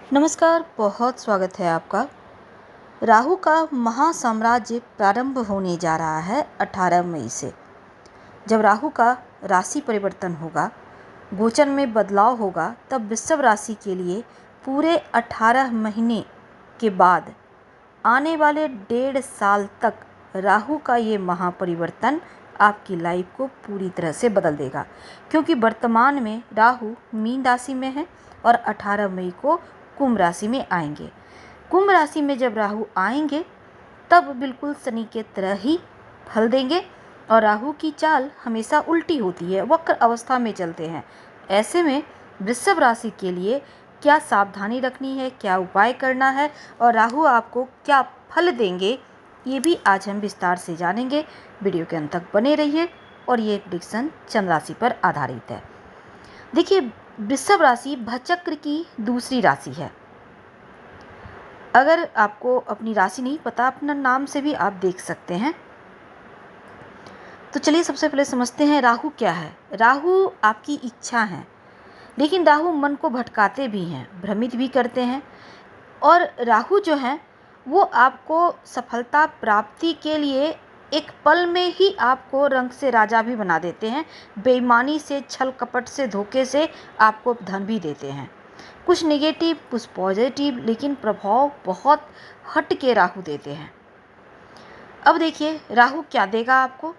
नमस्कार, बहुत स्वागत है आपका। राहु का महासाम्राज्य प्रारंभ होने जा रहा है 18 मई से। जब राहु का राशि परिवर्तन होगा, गोचर में बदलाव होगा, तब वृषभ राशि के लिए पूरे 18 महीने के बाद आने वाले 1.5 साल तक राहु का ये महापरिवर्तन आपकी लाइफ को पूरी तरह से बदल देगा, क्योंकि वर्तमान में राहु मीन राशि में है और 18 मई को कुंभ राशि में आएंगे। कुंभ राशि में जब राहु आएंगे तब बिल्कुल शनि के तरह ही फल देंगे और राहु की चाल हमेशा उल्टी होती है, वक्र अवस्था में चलते हैं। ऐसे में वृषभ राशि के लिए क्या सावधानी रखनी है, क्या उपाय करना है और राहु आपको क्या फल देंगे, ये भी आज हम विस्तार से जानेंगे। वीडियो के अंत तक बने रहिए और ये प्रेडिक्शन चंद्र राशि पर आधारित है। देखिए, वृषभ राशि भचक्र की दूसरी राशि है। अगर आपको अपनी राशि नहीं पता, अपना नाम से भी आप देख सकते हैं। तो चलिए सबसे पहले समझते हैं राहु क्या है। राहु आपकी इच्छा है, लेकिन राहु मन को भटकाते भी हैं, भ्रमित भी करते हैं। और राहु जो है वो आपको सफलता प्राप्ति के लिए एक पल में ही आपको रंग से राजा भी बना देते हैं। बेईमानी से, छल कपट से, धोखे से आपको धन भी देते हैं। कुछ नेगेटिव, कुछ पॉजिटिव, लेकिन प्रभाव बहुत हट के राहु देते हैं। अब देखिए राहु क्या देगा आपको।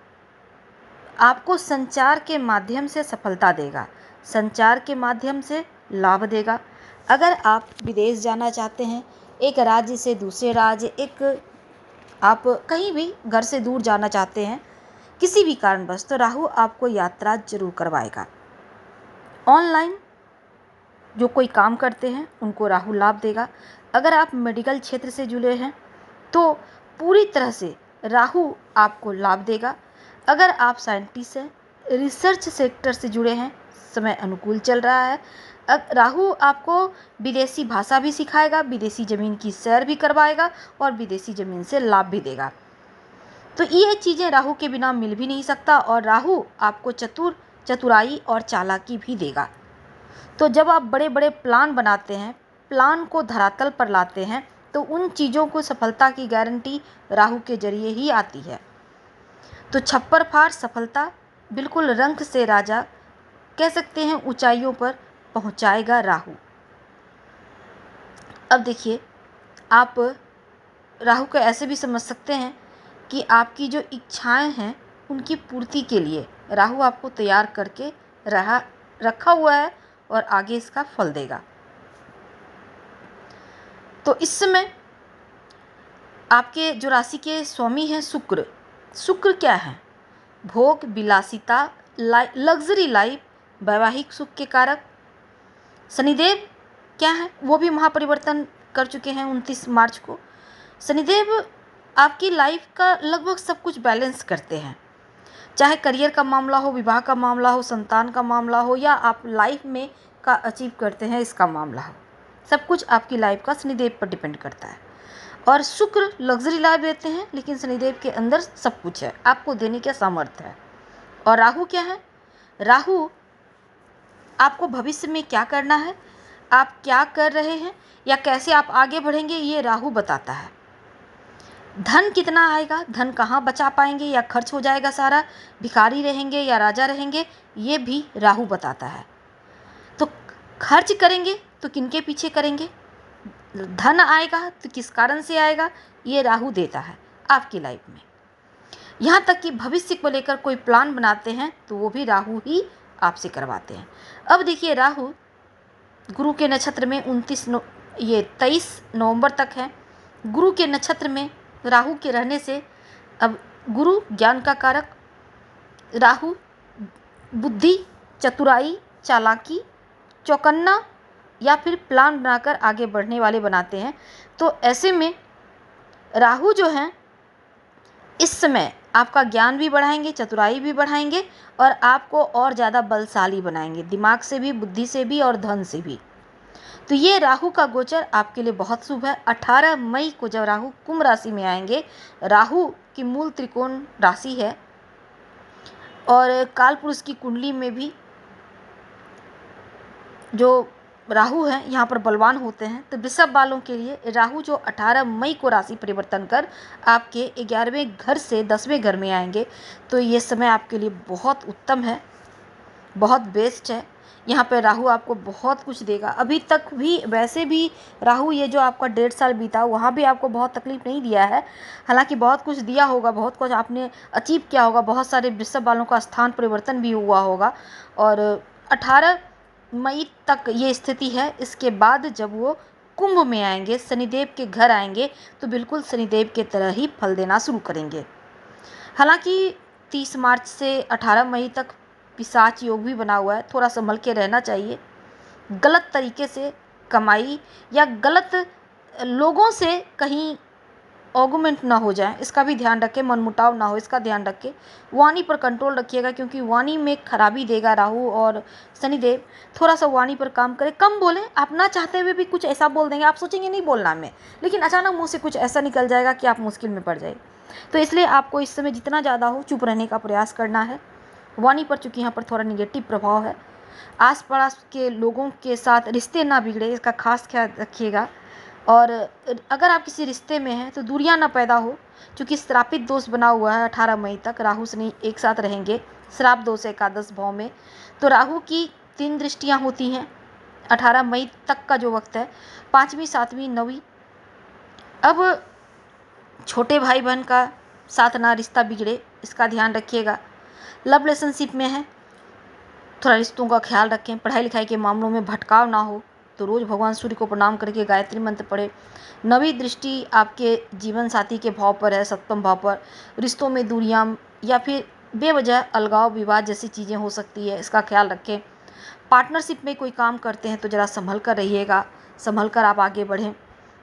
आपको संचार के माध्यम से सफलता देगा, संचार के माध्यम से लाभ देगा। अगर आप विदेश जाना चाहते हैं, एक राज्य से दूसरे राज्य, आप कहीं भी घर से दूर जाना चाहते हैं किसी भी कारणवश, तो राहु आपको यात्रा जरूर करवाएगा। ऑनलाइन जो कोई काम करते हैं उनको राहु लाभ देगा। अगर आप मेडिकल क्षेत्र से जुड़े हैं तो पूरी तरह से राहु आपको लाभ देगा। अगर आप साइंटिस्ट हैं, रिसर्च सेक्टर से जुड़े हैं, समय अनुकूल चल रहा है। राहु आपको विदेशी भाषा भी सिखाएगा, विदेशी ज़मीन की सैर भी करवाएगा और विदेशी ज़मीन से लाभ भी देगा। तो ये चीज़ें राहु के बिना मिल भी नहीं सकता। और राहु आपको चतुराई और चालाकी भी देगा। तो जब आप बड़े बड़े प्लान बनाते हैं, प्लान को धरातल पर लाते हैं, तो उन चीज़ों को सफलता की गारंटी राहु के जरिए ही आती है। तो छप्पर फाड़ सफलता, बिल्कुल रंक से राजा कह सकते हैं, ऊंचाइयों पर पहुंचाएगा राहु। अब देखिए, आप राहु को ऐसे भी समझ सकते हैं कि आपकी जो इच्छाएं हैं उनकी पूर्ति के लिए राहु आपको तैयार करके रखा हुआ है और आगे इसका फल देगा। तो इस समय आपके जो राशि के स्वामी हैं शुक्र क्या है? भोग, विलासिता, लग्जरी लाइफ, वैवाहिक सुख के कारक। शनिदेव क्या है? वो भी महापरिवर्तन कर चुके हैं 29 मार्च को। शनिदेव आपकी लाइफ का लगभग सब कुछ बैलेंस करते हैं, चाहे करियर का मामला हो, विवाह का मामला हो, संतान का मामला हो, या आप लाइफ में का अचीव करते हैं इसका मामला हो। सब कुछ आपकी लाइफ का शनिदेव पर डिपेंड करता है। और शुक्र लग्जरी लाइफ देते हैं, लेकिन शनिदेव के अंदर सब कुछ है, आपको देने का सामर्थ्य है। और राहु क्या है? राहु आपको भविष्य में क्या करना है, आप क्या कर रहे हैं या कैसे आप आगे बढ़ेंगे, ये राहु बताता है। धन कितना आएगा, धन कहाँ बचा पाएंगे या खर्च हो जाएगा सारा, भिखारी रहेंगे या राजा रहेंगे, ये भी राहु बताता है। तो खर्च करेंगे तो किनके पीछे करेंगे, धन आएगा तो किस कारण से आएगा, ये राहु देता है आपकी लाइफ में। यहाँ तक कि भविष्य को लेकर कोई प्लान बनाते हैं तो वो भी राहु ही आपसे करवाते हैं। अब देखिए, राहु गुरु के नक्षत्र में 23 नवंबर तक है। गुरु के नक्षत्र में राहु के रहने से, अब गुरु ज्ञान का कारक, राहु बुद्धि, चतुराई, चालाकी, चौकन्ना या फिर प्लान बनाकर आगे बढ़ने वाले बनाते हैं। तो ऐसे में राहु जो हैं इस समय आपका ज्ञान भी बढ़ाएंगे, चतुराई भी बढ़ाएंगे और आपको और ज़्यादा बलशाली बनाएंगे, दिमाग से भी, बुद्धि से भी और धन से भी। तो ये राहु का गोचर आपके लिए बहुत शुभ है। 18 मई को जब राहु कुंभ राशि में आएंगे, राहु की मूल त्रिकोण राशि है और काल पुरुष की कुंडली में भी जो राहु हैं यहाँ पर बलवान होते हैं। तो वृषभ वालों के लिए राहु जो 18 मई को राशि परिवर्तन कर आपके 11वें घर से 10वें घर में आएंगे, तो ये समय आपके लिए बहुत उत्तम है, बहुत बेस्ट है। यहाँ पे राहु आपको बहुत कुछ देगा। अभी तक भी वैसे भी राहु ये जो आपका 1.5 साल बीता वहाँ भी आपको बहुत तकलीफ नहीं दिया है, हालांकि बहुत कुछ दिया होगा, बहुत कुछ आपने अचीव किया होगा, बहुत सारे वृषभ वालों का स्थान परिवर्तन भी हुआ होगा। और 18 मई तक ये स्थिति है। इसके बाद जब वो कुंभ में आएंगे, शनिदेव के घर आएंगे, तो बिल्कुल शनिदेव के तरह ही फल देना शुरू करेंगे। हालांकि 30 मार्च से 18 मई तक पिशाच योग भी बना हुआ है, थोड़ा संभल के रहना चाहिए। गलत तरीके से कमाई या गलत लोगों से कहीं आर्गुमेंट ना हो जाए, इसका भी ध्यान रखें, मनमुटाव ना हो, इसका ध्यान रखें। वाणी पर कंट्रोल रखिएगा, क्योंकि वाणी में खराबी देगा राहु और शनिदेव। थोड़ा सा वाणी पर काम करें, कम बोलें। आप ना चाहते हुए भी कुछ ऐसा बोल देंगे, आप सोचेंगे नहीं बोलना में, लेकिन अचानक मुंह से कुछ ऐसा निकल जाएगा कि आप मुश्किल में पड़ जाए। तो इसलिए आपको इस समय जितना ज़्यादा हो चुप रहने का प्रयास करना है। वाणी पर चूँकि यहाँ पर थोड़ा निगेटिव प्रभाव है, आस पास के लोगों के साथ रिश्ते ना बिगड़े, इसका खास ख्याल रखिएगा। और अगर आप किसी रिश्ते में हैं तो दूरियां ना पैदा हो, क्योंकि श्रापित दोष बना हुआ है। 18 मई तक राहु शनि एक साथ रहेंगे, श्राप दोष है एकादश भाव में। तो राहु की 3 दृष्टियां होती हैं 18 मई तक का जो वक्त है, 5वीं 7वीं 9वीं। अब छोटे भाई बहन का साथ ना रिश्ता बिगड़े, इसका ध्यान रखिएगा। लव रिलेशनशिप में है, थोड़ा रिश्तों का ख्याल रखें। पढ़ाई लिखाई के मामलों में भटकाव ना हो, तो रोज़ भगवान सूर्य को प्रणाम करके गायत्री मंत्र पढ़े। 9वीं दृष्टि आपके जीवन साथी के भाव पर है, 7वें भाव पर। रिश्तों में दूरियां या फिर बेवजह अलगाव विवाद जैसी चीज़ें हो सकती है, इसका ख्याल रखें। पार्टनरशिप में कोई काम करते हैं तो ज़रा संभल कर रहिएगा, संभल कर आप आगे बढ़ें।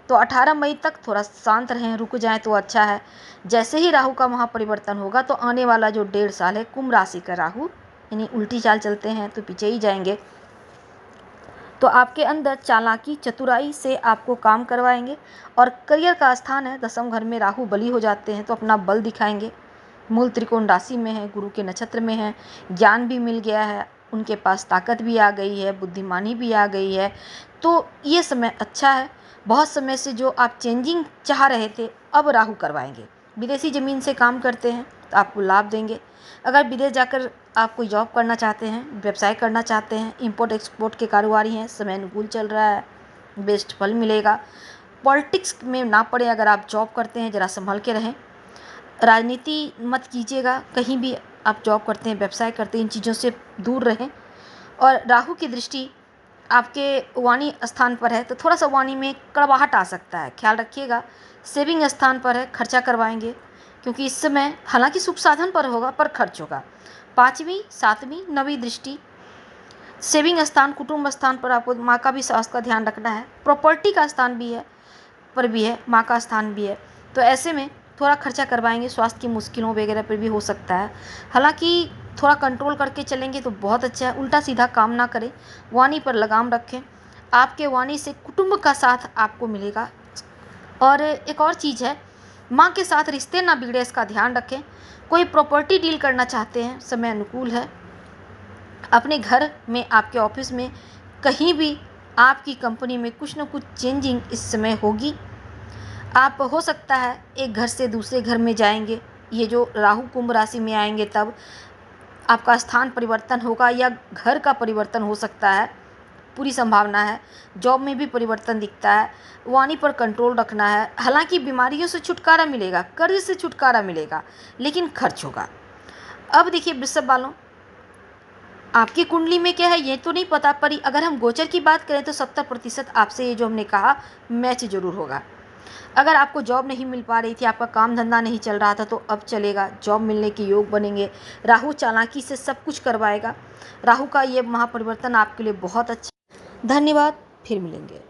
तो 18 मई तक थोड़ा शांत रहें, रुक जाएं तो अच्छा है। जैसे ही राहु का महापरिवर्तन होगा तो आने वाला जो 1.5 साल है, कुंभ राशि का राहु यानी उल्टी चाल चलते हैं तो पीछे ही जाएंगे। तो आपके अंदर चालाकी चतुराई से आपको काम करवाएंगे। और करियर का स्थान है 10वें घर में, राहु बली हो जाते हैं तो अपना बल दिखाएंगे। मूल त्रिकोण राशि में है, गुरु के नक्षत्र में है, ज्ञान भी मिल गया है, उनके पास ताकत भी आ गई है, बुद्धिमानी भी आ गई है। तो ये समय अच्छा है। बहुत समय से जो आप चेंजिंग चाह रहे थे, अब राहु करवाएंगे। विदेशी ज़मीन से काम करते हैं तो आपको लाभ देंगे। अगर विदेश जाकर आप कोई जॉब करना चाहते हैं, व्यवसाय करना चाहते हैं, इंपोर्ट एक्सपोर्ट के कारोबारी हैं, समय अनुकूल चल रहा है, बेस्ट फल मिलेगा। पॉलिटिक्स में ना पड़े, अगर आप जॉब करते हैं ज़रा संभल के रहें। राजनीति मत कीजिएगा, कहीं भी आप जॉब करते हैं, व्यवसाय करते हैं, इन चीज़ों से दूर रहें। और राहु की दृष्टि आपके वाणी स्थान पर है, तो थोड़ा सा वाणी में कड़वाहट आ सकता है, ख्याल रखिएगा। सेविंग स्थान पर है, खर्चा करवाएंगे, क्योंकि इस समय हालांकि सुख साधन पर होगा पर खर्च होगा। 5वीं 7वीं 9वीं दृष्टि सेविंग स्थान, कुटुंब स्थान पर आपको माँ का भी स्वास्थ्य का ध्यान रखना है। प्रॉपर्टी का स्थान भी है, पर भी है, माँ का स्थान भी है। तो ऐसे में थोड़ा खर्चा करवाएंगे, स्वास्थ्य की मुश्किलों वगैरह पर भी हो सकता है। हालांकि थोड़ा कंट्रोल करके चलेंगे तो बहुत अच्छा है। उल्टा सीधा काम ना करें, वाणी पर लगाम रखें। आपके वाणी से कुटुंब का साथ आपको मिलेगा। और एक और चीज़ है, माँ के साथ रिश्ते ना बिगड़े, इसका ध्यान रखें। कोई प्रॉपर्टी डील करना चाहते हैं, समय अनुकूल है। अपने घर में, आपके ऑफिस में, कहीं भी आपकी कंपनी में कुछ न कुछ चेंजिंग इस समय होगी। आप हो सकता है एक घर से दूसरे घर में जाएंगे, ये जो राहु कुंभ राशि में आएंगे तब आपका स्थान परिवर्तन होगा या घर का परिवर्तन हो सकता है, पूरी संभावना है। जॉब में भी परिवर्तन दिखता है। वाणी पर कंट्रोल रखना है। हालांकि बीमारियों से छुटकारा मिलेगा, कर्ज से छुटकारा मिलेगा, लेकिन खर्च होगा। अब देखिए वृषभ वालों, आपकी कुंडली में क्या है ये तो नहीं पता, पर अगर हम गोचर की बात करें तो 70% आपसे ये जो हमने कहा मैच जरूर होगा। अगर आपको जॉब नहीं मिल पा रही थी, आपका काम धंधा नहीं चल रहा था, तो अब चलेगा, जॉब मिलने के योग बनेंगे। राहु चालाकी से सब कुछ करवाएगा। राहु का ये महापरिवर्तन आपके लिए बहुत अच्छा। धन्यवाद, फिर मिलेंगे।